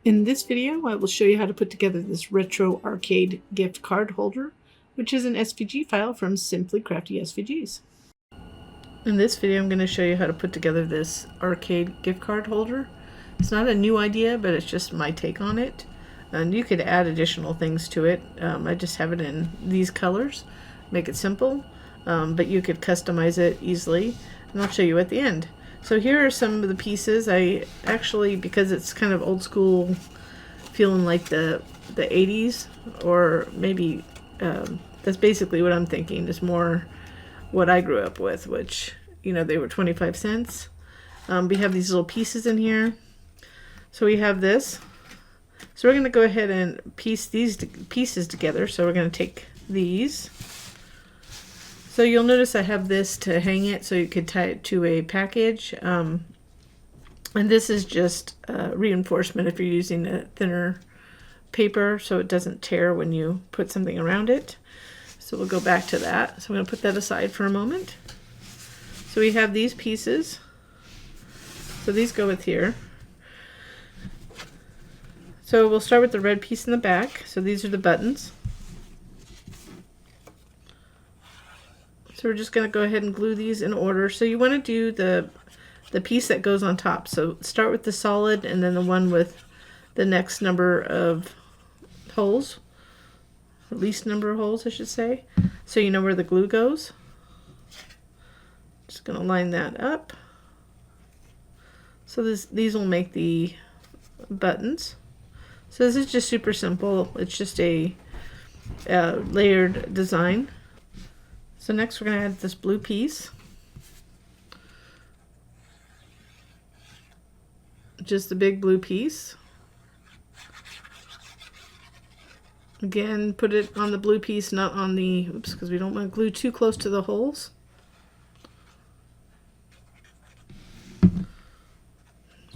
In this video, I will show you how to put together this retro arcade gift card holder, which is an SVG file from Simply Crafty SVGs. In this video, I'm going to show you how to put together this arcade gift card holder. It's not a new idea, but it's just my take on it. And you could add additional things to it. I just have it in these colors, make it simple, but you could customize it easily, and I'll show you at the end. So here are some of the pieces. I actually, because it's kind of old school, feeling like the 80s, or maybe that's basically what I'm thinking, is more what I grew up with, which, you know, they were 25 cents. We have these little pieces in here. So we have this. So we're going to go ahead and piece these pieces together. So we're going to take these. So you'll notice I have this to hang it, so you could tie it to a package. And this is just reinforcement if you're using a thinner paper, so it doesn't tear when you put something around it. So we'll go back to that. So I'm going to put that aside for a moment. So we have these pieces. So these go with here. So we'll start with the red piece in the back. So these are the buttons. So we're just going to go ahead and glue these in order. So you want to do the piece that goes on top. So start with the solid and then the one with the next number of holes. The least number of holes, I should say. So you know where the glue goes. Just going to line that up. So these will make the buttons. So this is just super simple. It's just a layered design. So next we're going to add this blue piece. Just the big blue piece. Again, put it on the blue piece, not on the, oops, because we don't want to glue too close to the holes.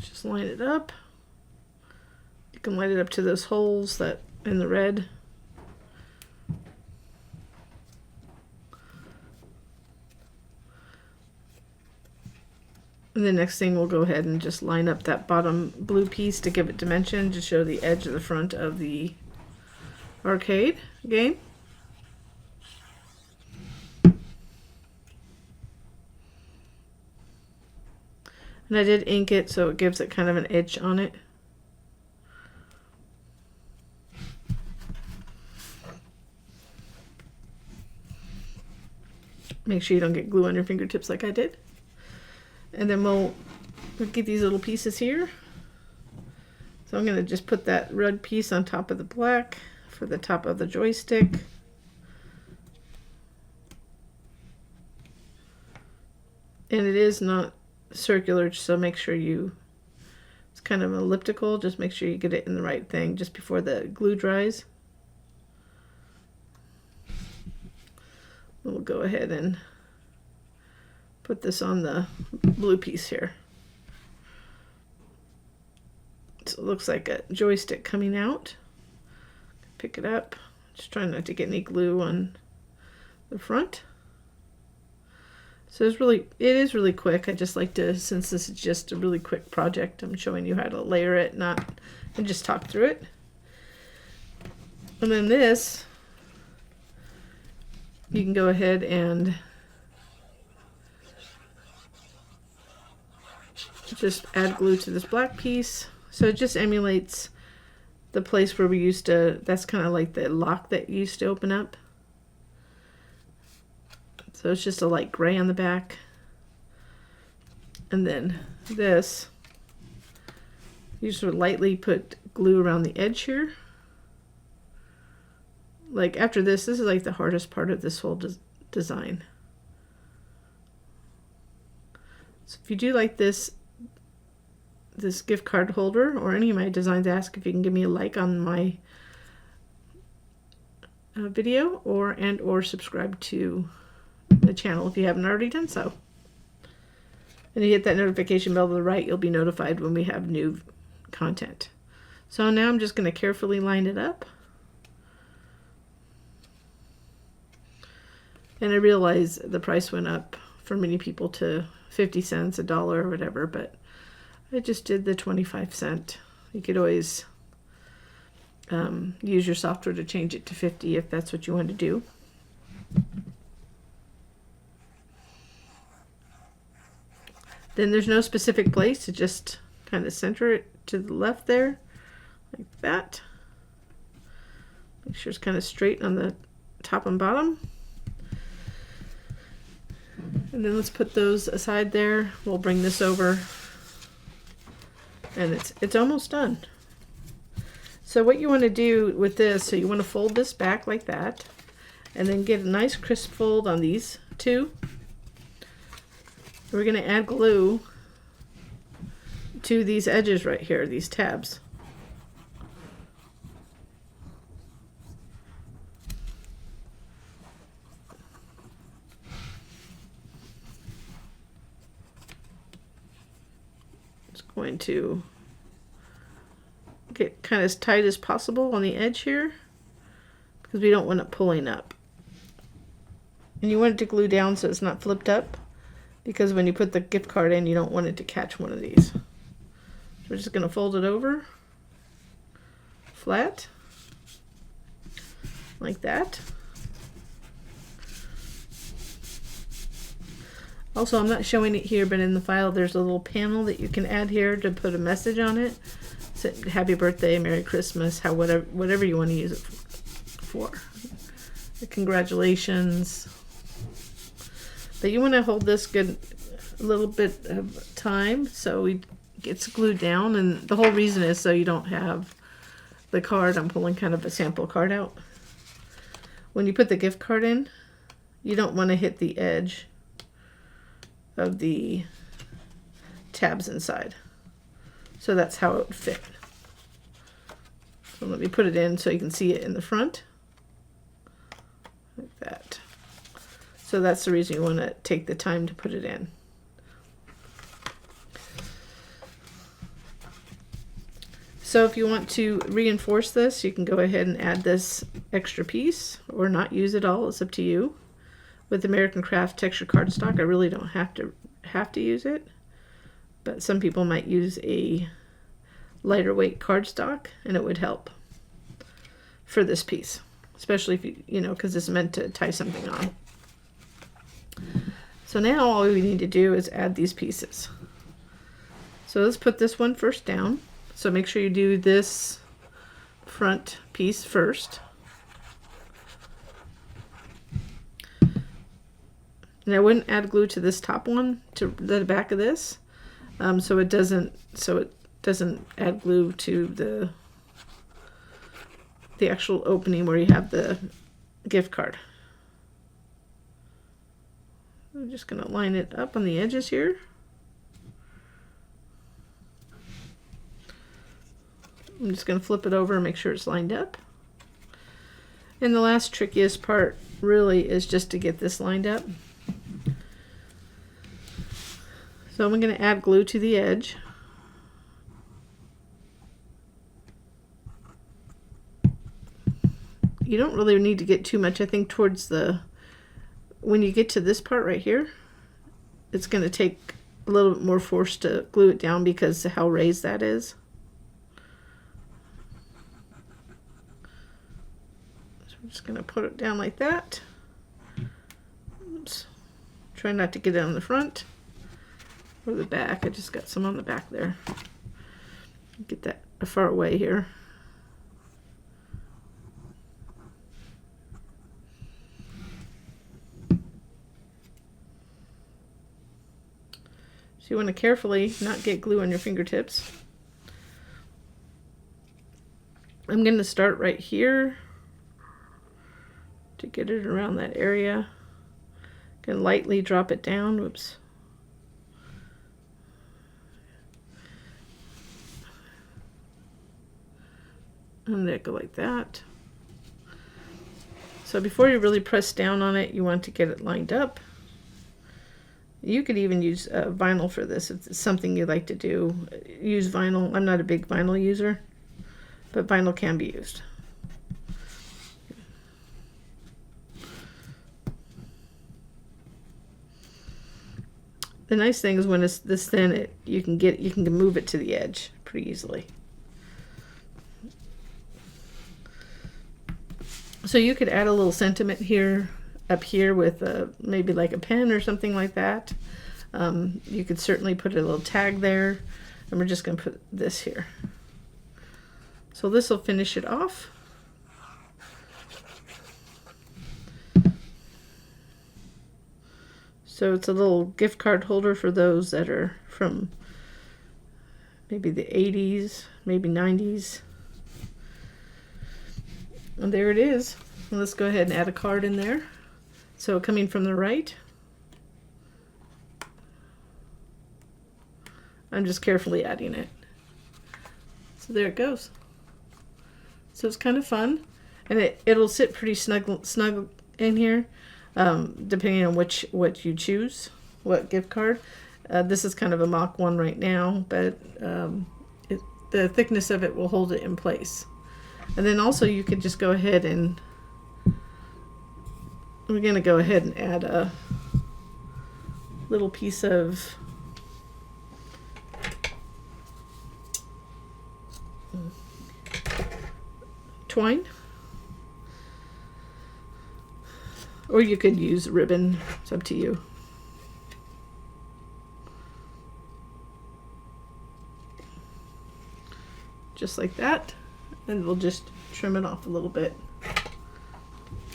Just line it up. You can line it up to those holes that in the red. And the next thing, we'll go ahead and just line up that bottom blue piece to give it dimension, to show the edge of the front of the arcade game. And I did ink it so it gives it kind of an edge on it. Make sure you don't get glue on your fingertips like I did. And then we'll get these little pieces here. So I'm going to just put that red piece on top of the black for the top of the joystick. And it is not circular, so make sure it's kind of elliptical. Just make sure you get it in the right thing just before the glue dries. We'll go ahead and put this on the blue piece here. So it looks like a joystick coming out. Pick it up. Just trying not to get any glue on the front. So it is really quick. I just like to, since this is just a really quick project, I'm showing you how to layer it, and just talk through it. And then this, you can go ahead and just add glue to this black piece. So it just emulates the place where we used to, that's kind of like the lock that used to open up. So it's just a light gray on the back. And then this, you sort of lightly put glue around the edge here. Like after this is like the hardest part of this whole design. So if you do like this gift card holder or any of my designs, ask if you can give me a like on my video, or subscribe to the channel if you haven't already done so. And you hit that notification bell to the right, you'll be notified when we have new content. So now I'm just going to carefully line it up. And I realize the price went up for many people to 50 cents, $1, or whatever, but I just did the 25 cent. You could always use your software to change it to 50 if that's what you want to do. Then there's no specific place to just kind of center it to the left there, like that. Make sure it's kind of straight on the top and bottom. And then let's put those aside there. We'll bring this over, and it's almost done. So what you want to do with this, so you want to fold this back like that, and then get a nice crisp fold on these two. We're going to add glue to these edges right here, these tabs. It's going to get kind of as tight as possible on the edge here because we don't want it pulling up. And you want it to glue down so it's not flipped up, because when you put the gift card in, you don't want it to catch one of these. So we're just going to fold it over flat like that. Also, I'm not showing it here, but in the file there's a little panel that you can add here to put a message on it. So, happy birthday, Merry Christmas, whatever you want to use it for. Congratulations. But you want to hold this a little bit of time so it gets glued down, and the whole reason is so you don't have the card. I'm pulling kind of a sample card out. When you put the gift card in, you don't want to hit the edge of the tabs inside. So that's how it would fit. So let me put it in so you can see it in the front. Like that. So that's the reason you want to take the time to put it in. So if you want to reinforce this, you can go ahead and add this extra piece or not use it all. It's up to you. With American Craft texture cardstock, I really don't have to use it, but some people might use a lighter weight cardstock, and it would help for this piece, especially if you know, because it's meant to tie something on. So now all we need to do is add these pieces. So let's put this one first down. So make sure you do this front piece first. And I wouldn't add glue to this top one, to the back of this, so it doesn't add glue to the actual opening where you have the gift card. I'm just going to line it up on the edges here. I'm just going to flip it over and make sure it's lined up. And the last trickiest part really is just to get this lined up. So I'm going to add glue to the edge. You don't really need to get too much. I think towards when you get to this part right here, it's going to take a little bit more force to glue it down because of how raised that is. So I'm just going to put it down like that. Oops. Try not to get it on the front or the back. I just got some on the back there. Get that far away here. So you want to carefully not get glue on your fingertips. I'm going to start right here to get it around that area. Can lightly drop it down. Whoops. And there, go like that. So before you really press down on it, you want to get it lined up. You could even use vinyl for this if it's something you like to do. Use vinyl. I'm not a big vinyl user, but vinyl can be used. The nice thing is when it's this thin, you can move it to the edge pretty easily. So you could add a little sentiment here, up here with maybe like a pen or something like that. You could certainly put a little tag there, and we're just going to put this here. So this will finish it off. So it's a little gift card holder for those that are from maybe the 80s, maybe 90s. And there it is. Let's go ahead and add a card in there. So coming from the right, I'm just carefully adding it. So there it goes. So it's kind of fun, and it'll sit pretty snug in here, depending on what you choose, what gift card. This is kind of a mock one right now, but the thickness of it will hold it in place. And then also you could just go ahead and we're going to go ahead and add a little piece of twine, or you could use ribbon. It's up to you. Just like that, and we'll just trim it off a little bit,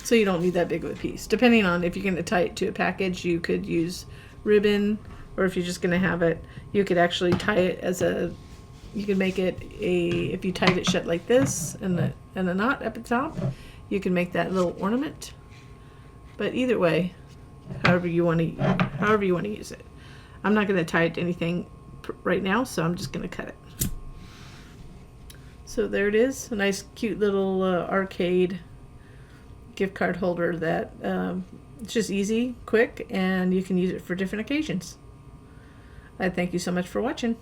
so you don't need that big of a piece. Depending on if you're going to tie it to a package, you could use ribbon, or if you're just going to have it, you could actually tie it as a, you could make it if you tied it shut like this and a knot up at the top, you can make that little ornament. But either way, however you want to use it. I'm not going to tie it to anything right now, so I'm just going to cut it. So there it is, a nice cute little arcade gift card holder that it's just easy, quick, and you can use it for different occasions. I thank you so much for watching.